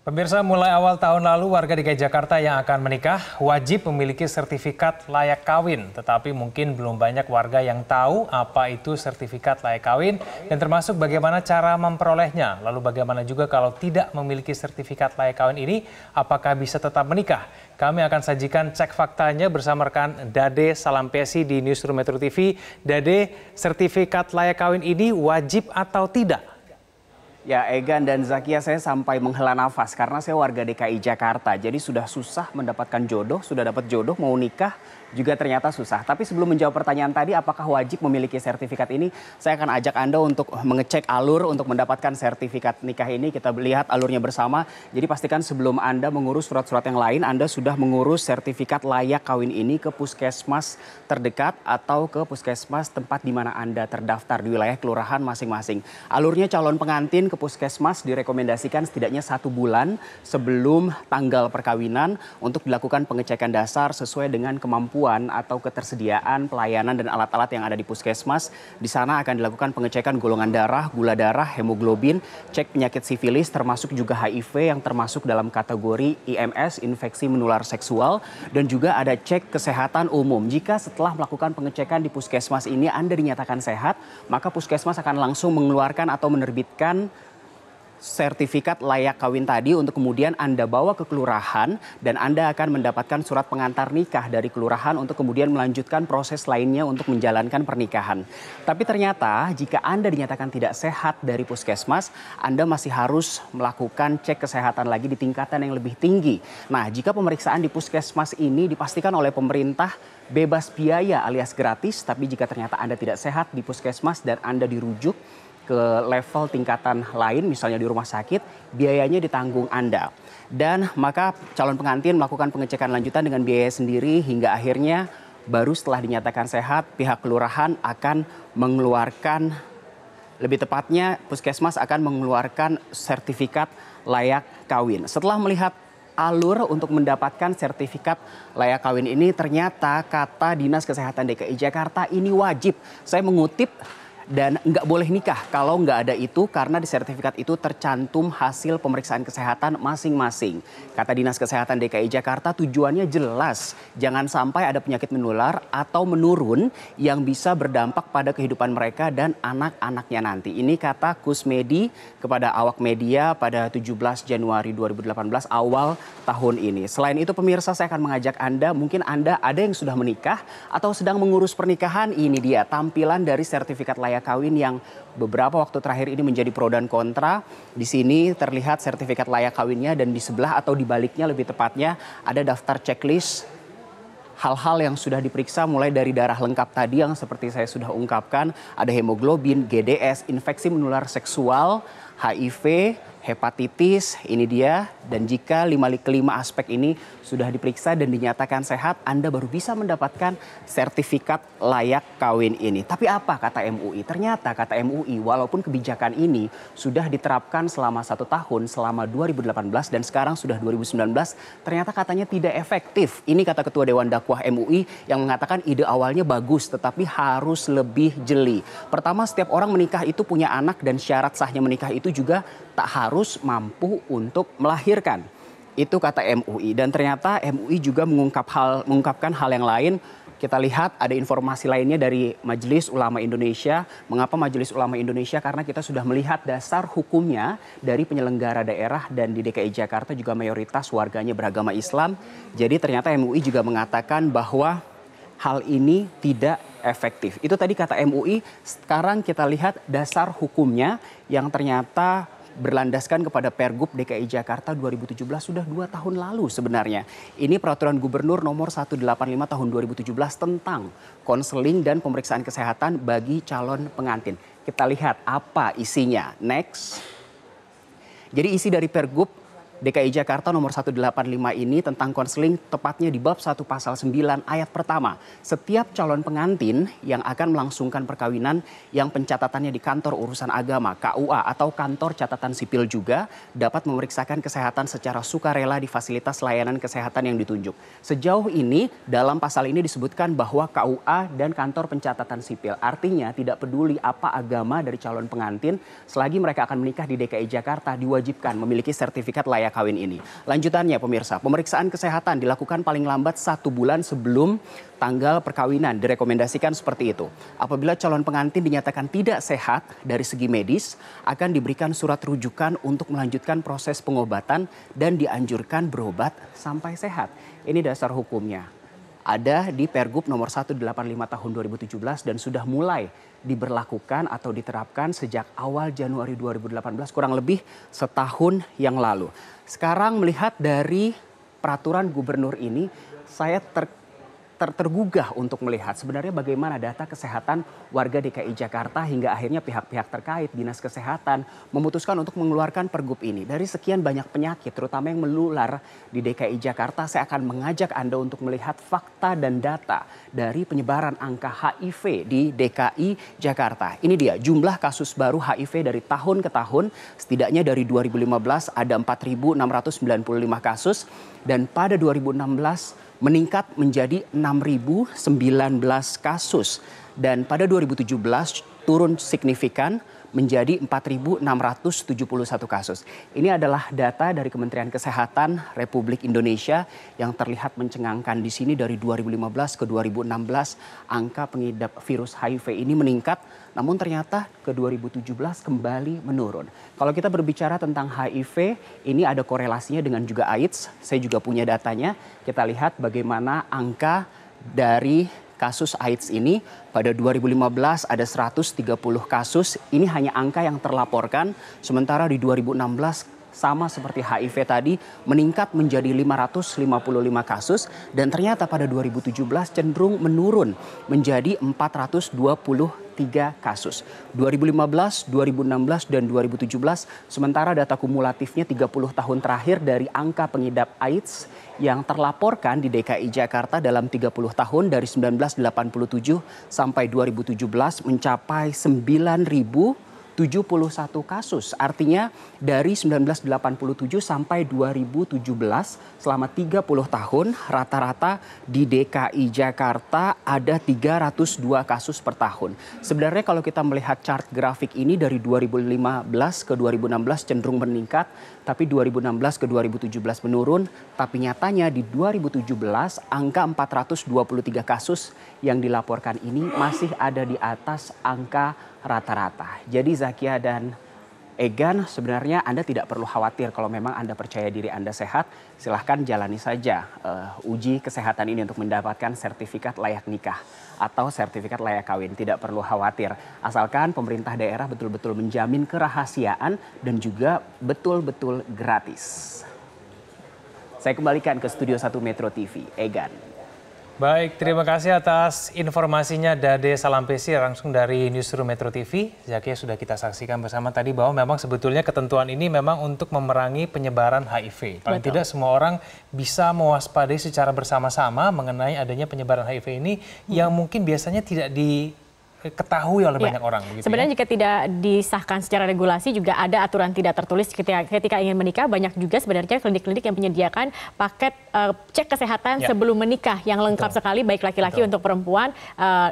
Pemirsa, mulai awal tahun lalu warga DKI Jakarta yang akan menikah wajib memiliki sertifikat layak kawin. Tetapi mungkin belum banyak warga yang tahu apa itu sertifikat layak kawin dan termasuk bagaimana cara memperolehnya. Lalu bagaimana juga kalau tidak memiliki sertifikat layak kawin ini, apakah bisa tetap menikah? Kami akan sajikan cek faktanya bersama rekan Dade Salampesi di Newsroom Metro TV. Dade, sertifikat layak kawin ini wajib atau tidak? Ya, Egan dan Zakia, saya sampai menghela nafas karena saya warga DKI Jakarta. Jadi sudah susah mendapatkan jodoh, sudah dapat jodoh, mau nikah juga ternyata susah. Tapi sebelum menjawab pertanyaan tadi, apakah wajib memiliki sertifikat ini? Saya akan ajak Anda untuk mengecek alur untuk mendapatkan sertifikat nikah ini. Kita lihat alurnya bersama. Jadi pastikan sebelum Anda mengurus surat-surat yang lain, Anda sudah mengurus sertifikat layak kawin ini ke puskesmas terdekat atau ke puskesmas tempat di mana Anda terdaftar di wilayah kelurahan masing-masing. Alurnya calon pengantin ke puskesmas direkomendasikan setidaknya 1 bulan sebelum tanggal perkawinan untuk dilakukan pengecekan dasar sesuai dengan kemampuan atau ketersediaan pelayanan dan alat-alat yang ada di puskesmas. Di sana akan dilakukan pengecekan golongan darah, gula darah, hemoglobin, cek penyakit sifilis termasuk juga HIV yang termasuk dalam kategori IMS, infeksi menular seksual, dan juga ada cek kesehatan umum. Jika setelah melakukan pengecekan di puskesmas ini Anda dinyatakan sehat, maka puskesmas akan langsung mengeluarkan atau menerbitkan sertifikat layak kawin tadi untuk kemudian Anda bawa ke kelurahan dan Anda akan mendapatkan surat pengantar nikah dari kelurahan untuk kemudian melanjutkan proses lainnya untuk menjalankan pernikahan. Tapi ternyata jika Anda dinyatakan tidak sehat dari puskesmas, Anda masih harus melakukan cek kesehatan lagi di tingkatan yang lebih tinggi. Nah, jika pemeriksaan di puskesmas ini dipastikan oleh pemerintah bebas biaya alias gratis, tapi jika ternyata Anda tidak sehat di puskesmas dan Anda dirujuk ke level tingkatan lain, misalnya di rumah sakit, biayanya ditanggung Anda. Dan maka calon pengantin melakukan pengecekan lanjutan dengan biaya sendiri hingga akhirnya baru setelah dinyatakan sehat, pihak kelurahan akan mengeluarkan, lebih tepatnya puskesmas akan mengeluarkan sertifikat layak kawin. Setelah melihat alur untuk mendapatkan sertifikat layak kawin ini, ternyata kata Dinas Kesehatan DKI Jakarta ini wajib. Saya mengutip, dan nggak boleh nikah kalau nggak ada itu karena di sertifikat itu tercantum hasil pemeriksaan kesehatan masing-masing. Kata Dinas Kesehatan DKI Jakarta tujuannya jelas. Jangan sampai ada penyakit menular atau menurun yang bisa berdampak pada kehidupan mereka dan anak-anaknya nanti. Ini kata Kusmedi kepada awak media pada 17 Januari 2018 awal tahun ini. Selain itu pemirsa, saya akan mengajak Anda, mungkin Anda ada yang sudah menikah atau sedang mengurus pernikahan. Ini dia tampilan dari sertifikat layak kawin yang beberapa waktu terakhir ini menjadi pro dan kontra. Di sini terlihat sertifikat layak kawinnya dan di sebelah atau di baliknya lebih tepatnya ada daftar checklist hal-hal yang sudah diperiksa mulai dari darah lengkap tadi yang seperti saya sudah ungkapkan, ada hemoglobin, GDS, infeksi menular seksual, HIV, hepatitis, ini dia. Dan jika kelima aspek ini sudah diperiksa dan dinyatakan sehat, Anda baru bisa mendapatkan sertifikat layak kawin ini. Tapi apa kata MUI? Ternyata kata MUI, walaupun kebijakan ini sudah diterapkan selama 1 tahun, selama 2018 dan sekarang sudah 2019, ternyata katanya tidak efektif. Ini kata Ketua Dewan Dakwah MUI yang mengatakan ide awalnya bagus, tetapi harus lebih jeli. Pertama, setiap orang menikah itu punya anak dan syarat sahnya menikah itu juga tak harus mampu untuk melahirkan. Itu kata MUI. Dan ternyata MUI juga mengungkapkan hal yang lain. Kita lihat ada informasi lainnya dari Majelis Ulama Indonesia. Mengapa Majelis Ulama Indonesia? Karena kita sudah melihat dasar hukumnya dari penyelenggara daerah dan di DKI Jakarta juga mayoritas warganya beragama Islam. Jadi ternyata MUI juga mengatakan bahwa hal ini tidak efektif. Itu tadi kata MUI. Sekarang kita lihat dasar hukumnya yang ternyata berlandaskan kepada Pergub DKI Jakarta 2017 sudah 2 tahun lalu sebenarnya. Ini peraturan gubernur nomor 185 tahun 2017 tentang konseling dan pemeriksaan kesehatan bagi calon pengantin. Kita lihat apa isinya. Next. Jadi isi dari Pergub DKI Jakarta nomor 185 ini tentang konseling tepatnya di bab 1 pasal 9 ayat pertama. Setiap calon pengantin yang akan melangsungkan perkawinan yang pencatatannya di kantor urusan agama KUA atau kantor catatan sipil juga dapat memeriksakan kesehatan secara sukarela di fasilitas layanan kesehatan yang ditunjuk. Sejauh ini dalam pasal ini disebutkan bahwa KUA dan kantor pencatatan sipil artinya tidak peduli apa agama dari calon pengantin selagi mereka akan menikah di DKI Jakarta diwajibkan memiliki sertifikat layak layak kawin ini. Lanjutannya pemirsa, pemeriksaan kesehatan dilakukan paling lambat 1 bulan sebelum tanggal perkawinan. Direkomendasikan seperti itu. Apabila calon pengantin dinyatakan tidak sehat dari segi medis, akan diberikan surat rujukan untuk melanjutkan proses pengobatan dan dianjurkan berobat sampai sehat. Ini dasar hukumnya. Ada di Pergub nomor 185 tahun 2017 dan sudah mulai diberlakukan atau diterapkan sejak awal Januari 2018, kurang lebih setahun yang lalu. Sekarang melihat dari peraturan gubernur ini, saya tergugah untuk melihat sebenarnya bagaimana data kesehatan warga DKI Jakarta hingga akhirnya pihak-pihak terkait Dinas Kesehatan memutuskan untuk mengeluarkan pergub ini. Dari sekian banyak penyakit terutama yang menular di DKI Jakarta, saya akan mengajak Anda untuk melihat fakta dan data dari penyebaran angka HIV di DKI Jakarta. Ini dia jumlah kasus baru HIV dari tahun ke tahun, setidaknya dari 2015 ada 4.695 kasus dan pada 2016 meningkat menjadi 6.019 kasus. Dan pada 2017 turun signifikan menjadi 4.671 kasus. Ini adalah data dari Kementerian Kesehatan Republik Indonesia yang terlihat mencengangkan di sini dari 2015 ke 2016 angka pengidap virus HIV ini meningkat, namun ternyata ke 2017 kembali menurun. Kalau kita berbicara tentang HIV, ini ada korelasinya dengan juga AIDS. Saya juga punya datanya. Kita lihat bagaimana angka dari kasus AIDS ini pada 2015 ada 130 kasus. Ini hanya angka yang terlaporkan. Sementara di 2016 sama seperti HIV tadi meningkat menjadi 555 kasus. Dan ternyata pada 2017 cenderung menurun menjadi 423 kasus. 2015, 2016, dan 2017 sementara data kumulatifnya 30 tahun terakhir dari angka pengidap AIDS yang terlaporkan di DKI Jakarta dalam 30 tahun dari 1987 sampai 2017 mencapai 9.071 kasus. Artinya dari 1987 sampai 2017 selama 30 tahun rata-rata di DKI Jakarta ada 302 kasus per tahun. Sebenarnya kalau kita melihat chart grafik ini dari 2015 ke 2016 cenderung meningkat, tapi 2016 ke 2017 menurun. Tapi nyatanya di 2017 angka 423 kasus yang dilaporkan ini masih ada di atas angka rata-rata. Jadi Zakia dan Egan, sebenarnya Anda tidak perlu khawatir kalau memang Anda percaya diri Anda sehat. Silahkan jalani saja uji kesehatan ini untuk mendapatkan sertifikat layak nikah atau sertifikat layak kawin. Tidak perlu khawatir. Asalkan pemerintah daerah betul-betul menjamin kerahasiaan dan juga betul-betul gratis. Saya kembalikan ke Studio 1 Metro TV. Egan. Baik, terima kasih atas informasinya Dade Salampesi langsung dari Newsroom Metro TV. Zakia sudah kita saksikan bersama tadi bahwa memang sebetulnya ketentuan ini memang untuk memerangi penyebaran HIV. Paling tidak semua orang bisa mewaspadai secara bersama-sama mengenai adanya penyebaran HIV ini yang mungkin biasanya tidak diketahui oleh banyak orang. Begitu sebenarnya jika tidak disahkan secara regulasi juga ada aturan tidak tertulis ketika ingin menikah. Banyak juga sebenarnya klinik-klinik yang menyediakan paket cek kesehatan sebelum menikah yang lengkap sekali, baik laki-laki untuk perempuan,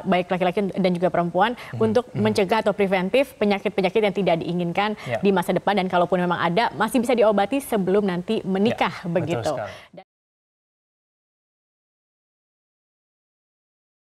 baik laki-laki dan juga perempuan untuk mencegah atau preventif penyakit-penyakit yang tidak diinginkan di masa depan, dan kalaupun memang ada masih bisa diobati sebelum nanti menikah begitu.